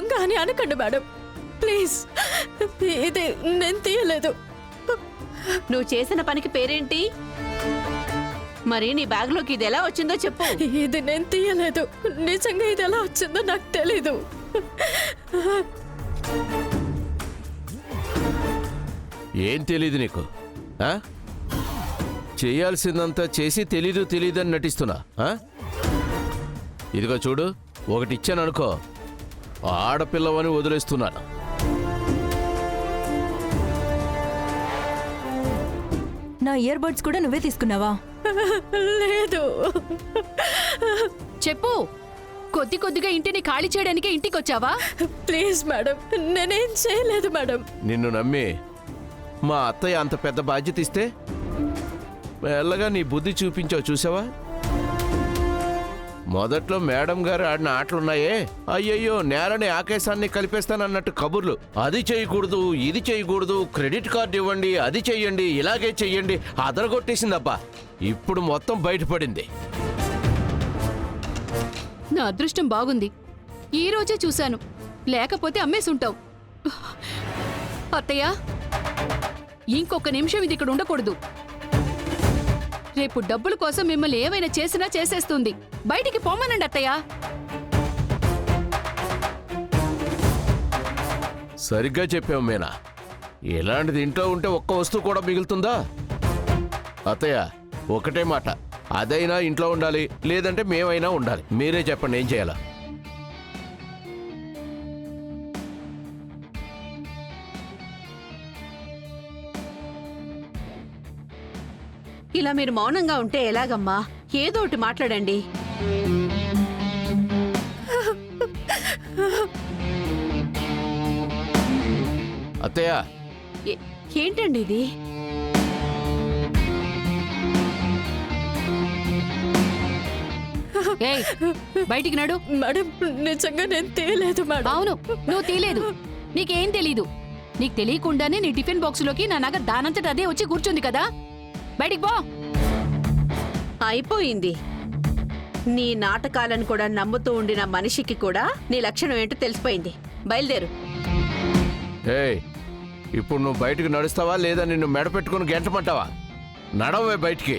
దొంగ అని అనకండి మేడం, ప్లీజ్. ఇది నేను తీయలేదు. నువ్వు చేసిన పనికి పేరేంటి? మరి నీ బ్యాగ్లోకి ఇది ఎలా వచ్చిందో చెప్పు. ఇది నేను తీయలేదు. నిజంగా ఇది ఎలా వచ్చిందో నాకు తెలీదు. ఏం తెలీదు నీకు? చేయాల్సిందంతా చేసి తెలీదని నటిస్తున్నా. ఇదిగో చూడు, ఒకటి ఇచ్చాననుకో, ఆడపిల్లవని వదిలేస్తున్నాను. నా ఇయర్ బడ్స్ కూడా నువ్వే తీసుకున్నావా? లేదు. చెప్పు, కొద్దిగా ఇంటిని ఖాళీ చేయడానికి ఇంటికొచ్చావా? ప్లీజ్ మేడం, నేనేం చేయలేదు మేడం. నిన్ను నమ్మి మా అత్తయ్య అంత పెద్ద బాధ్యత ఇస్తే మెల్లగా నీ బుద్ధి చూపించావు, చూసావా? మొదట్లో మేడం గారు ఆడిన ఆటలున్నాయే, అయ్యయ్యో నేలని ఆకాశాన్ని కలిపేస్తానన్నట్టు కబుర్లు. అది చేయకూడదు, ఇది చేయకూడదు, క్రెడిట్ కార్డు ఇవ్వండి, అది చెయ్యండి, ఇలాగే చెయ్యండి, అదరగొట్టేసిందబ్బా. ఇప్పుడు మొత్తం బయటపడింది. నా అదృష్టం బాగుంది, ఈ రోజే చూశాను, లేకపోతే అమ్మేసుంటావు. అత్తయ్య, ఇంకొక నిమిషం ఇది ఇక్కడ ఉండకూడదు. రేపు డబ్బుల కోసం మిమ్మల్ని ఏమైనా చేసినా చేసేస్తుంది. బయటికి పొమ్మనండి అత్తయ్య. సరిగ్గా చెప్పావు మీనా. ఇలాంటిది ఇంట్లో ఉంటే ఒక్క వస్తువు కూడా మిగులుతుందా? అత్తయ్య, ఒకటే మాట, అదైనా ఇంట్లో ఉండాలి, లేదంటే మేమైనా ఉండాలి. మీరే చెప్పండి, ఏం చేయాలా? ఇలా మీరు మౌనంగా ఉంటే ఎలాగమ్మా? ఏదో ఒకటి మాట్లాడండి. అత్తయ్య, ఏంటండి ఇది? ఏయ్, బయటికి నడు. మేడం, నిజంగా నేను తీయలేదు మేడం. అవును, నువ్వు తీలేదు. నీకేం తెలీదు. నీకు తెలియకుండానే నీ టిఫిన్ బాక్సులోకి నా నగ దానంతట అదే వచ్చి కూర్చుంది కదా. బయటికి పో. అయిపోయింది. నీ నాటకాలను కూడా నమ్ముతూ ఉండిన మనిషికి కూడా నీ లక్షణం ఏంటో తెలిసిపోయింది. బయలుదేరు. ఏయ్, ఇప్పుడు నువ్వు బయటకు నడుస్తావా లేదా నిన్ను మెడ పెట్టుకుని గెంటమంటావా? నడవే బయటికి.